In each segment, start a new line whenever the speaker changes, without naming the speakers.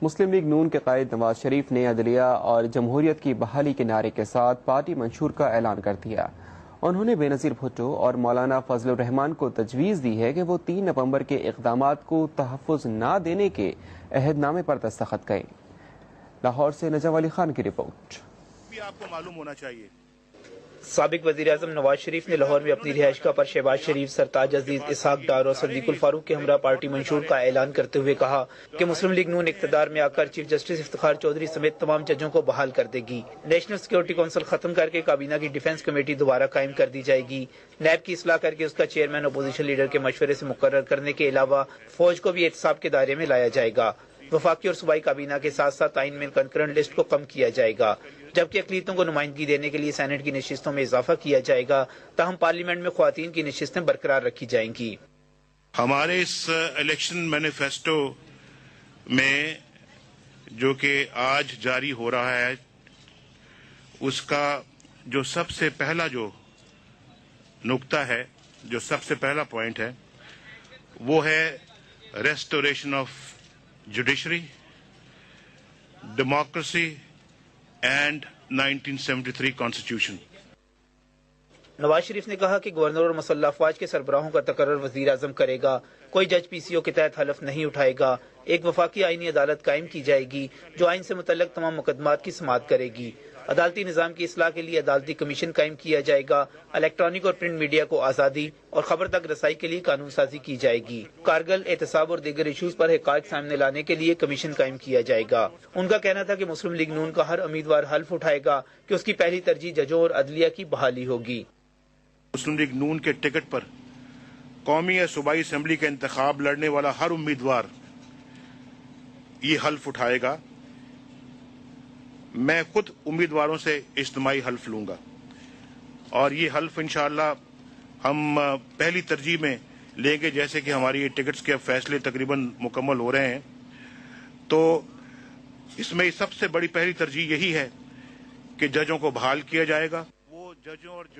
مسلم league نون کے قائد نواز شریف نے عدلیہ اور جمہوریت کی بحالی کے نعرے کے ساتھ پارٹی منشور کا اعلان کر دیا۔ انہوں نے بے نظیر بھٹو اور مولانا فضل الرحمان کو تجویز دی ہے کہ وہ 3 نومبر کے اقدامات کو تحفظ نہ دینے کے عہد نامے پر دستخط کریں۔ لاہور سے نجف علی خان کی رپورٹ۔
بھی آپ کو معلوم ہونا چاہیے۔
سابق وزیر اعظم نواز شریف نے لاہور میں اپنی رہائش گاہ پر شہباز شریف، سرتاج عزیز، اسحاق ڈار اور صدیق الفاروق کے ہمراہ پارٹی منشور کا اعلان کرتے ہوئے کہا کہ مسلم لیگ نون اقتدار میں آ کر چیف جسٹس افتخار چودھری سمیت تمام ججوں کو بحال کر دے گی۔ نیشنل سیکورٹی کونسل ختم کر کے کابینہ کی ڈیفنس کمیٹی دوبارہ قائم کر دی جائے گی۔ نیب کی اصلاح کر کے اس کا چیئرمین اپوزیشن لیڈر کے مشورے سے مقرر کرنے کے علاوہ فوج کو بھی احتساب کے دائرے میں لایا جائے گا۔ وفاقی اور صوبائی کابینہ کے ساتھ ساتھ آئین میں کنکرنٹ لسٹ کو کم کیا جائے گا، جبکہ اقلیتوں کو نمائندگی دینے کے لیے سینٹ کی نشستوں میں اضافہ کیا جائے گا، تاہم پارلیمنٹ میں خواتین کی نشستیں برقرار رکھی جائیں گی۔
ہمارے اس الیکشن مینیفیسٹو میں جو کہ آج جاری ہو رہا ہے، اس کا جو سب سے پہلا جو نقطہ ہے، جو سب سے پہلا پوائنٹ ہے، وہ ہے restoration of judiciary, democracy and 1973 constitution.
Nawaz Sharif نے کہا کہ گورنر اور مسلح افواج کے سربراہوں کا تقرر وزیر اعظم کرے گا، کوئی جج پی سی او کے تحت حلف نہیں اٹھائے گا۔ ایک وفاقی آئینی عدالت قائم کی جائے گی جو آئین سے متعلق تمام مقدمات کی سماعت کرے گی۔ عدالتی نظام کی اصلاح کے لیے عدالتی کمیشن قائم کیا جائے گا۔ الیکٹرانک اور پرنٹ میڈیا کو آزادی اور خبر تک رسائی کے لیے قانون سازی کی جائے گی۔ کارگل، احتساب اور دیگر ایشوز پر حقائق سامنے لانے کے لیے کمیشن قائم کیا جائے گا۔ ان کا کہنا تھا کہ مسلم لیگ نون کا ہر امیدوار حلف اٹھائے گا کہ اس کی پہلی ترجیح ججوں اور عدلیہ کی بحالی ہوگی۔
مسلم لیگ نون کے ٹکٹ پر قومی یا صوبائی اسمبلی کا انتخاب لڑنے والا ہر امیدوار یہ حلف اٹھائے گا۔ میں خود امیدواروں سے اجتماعی حلف لوں گا، اور یہ حلف انشاءاللہ ہم پہلی ترجیح میں لیں گے۔ جیسے کہ ہماری یہ ٹکٹس کے فیصلے تقریباً مکمل ہو رہے ہیں، تو اس میں سب سے بڑی پہلی ترجیح یہی ہے کہ ججوں کو بحال کیا جائے گا۔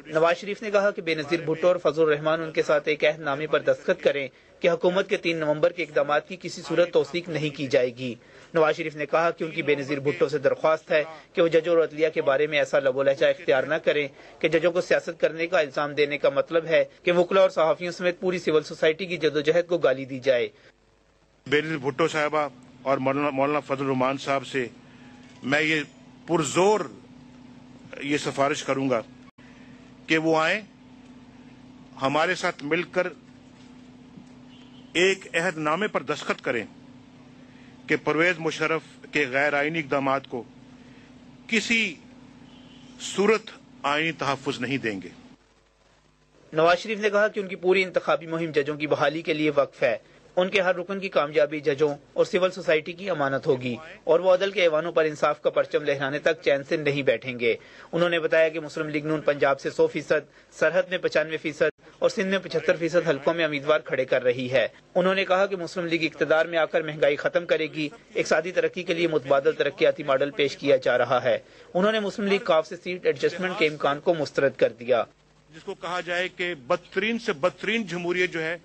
نواز شریف نے کہا کہ بے نظیر بھٹو اور فضل الرحمان ان کے ساتھ ایک عہد نامے پر دستخط کریں کہ حکومت کے 3 نومبر کے اقدامات کی کسی صورت توثیق نہیں کی جائے گی۔ نواز شریف نے کہا کہ ان کی بے نظیر بھٹو سے درخواست ہے کہ وہ ججوں اور عدلیہ کے بارے میں ایسا لب و لہجہ اختیار نہ کریں کہ ججوں کو سیاست کرنے کا الزام دینے کا مطلب ہے کہ وکلاء اور صحافیوں سمیت پوری سول سوسائٹی کی جدوجہد کو گالی دی جائے۔
بے نظیر بھٹو صاحبہ اور مولانا فضل الرحمان صاحب سے میں یہ پرزور یہ سفارش کروں گا کہ وہ آئیں، ہمارے ساتھ مل کر ایک عہد نامے پر دستخط کریں کہ پرویز مشرف کے غیر آئینی اقدامات کو کسی صورت آئینی تحفظ نہیں دیں گے۔
نواز شریف نے کہا کہ ان کی پوری انتخابی مہم ججوں کی بحالی کے لیے وقف ہے۔ ان کے ہر رکن کی کامیابی ججوں اور سول سوسائٹی کی امانت ہوگی، اور وہ عدل کے ایوانوں پر انصاف کا پرچم لہرانے تک چین سے نہیں بیٹھیں گے۔ انہوں نے بتایا کہ مسلم لیگ نون پنجاب سے 100%، سرحد میں 95% اور سندھ میں 75% حلقوں میں امیدوار کھڑے کر رہی ہے۔ انہوں نے کہا کہ مسلم لیگ اقتدار میں آ کر مہنگائی ختم کرے گی۔ اقتصادی ترقی کے لیے متبادل ترقیاتی ماڈل پیش کیا جا رہا ہے۔ انہوں نے مسلم لیگ کاف سے سیٹ ایڈجسٹمنٹ کے امکان کو مسترد کر دیا۔
جس کو کہا جائے کہ بدترین سے بدترین جمہوریت جو ہے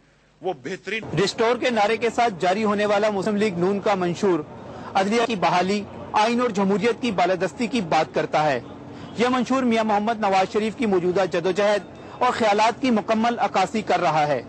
وہ بہترین
ریسٹور کے نعرے کے ساتھ جاری ہونے والا مسلم لیگ نون کا منشور عدلیہ کی بحالی، آئین اور جمہوریت کی بالادستی کی بات کرتا ہے۔ یہ منشور میاں محمد نواز شریف کی موجودہ جدوجہد اور خیالات کی مکمل عکاسی کر رہا ہے۔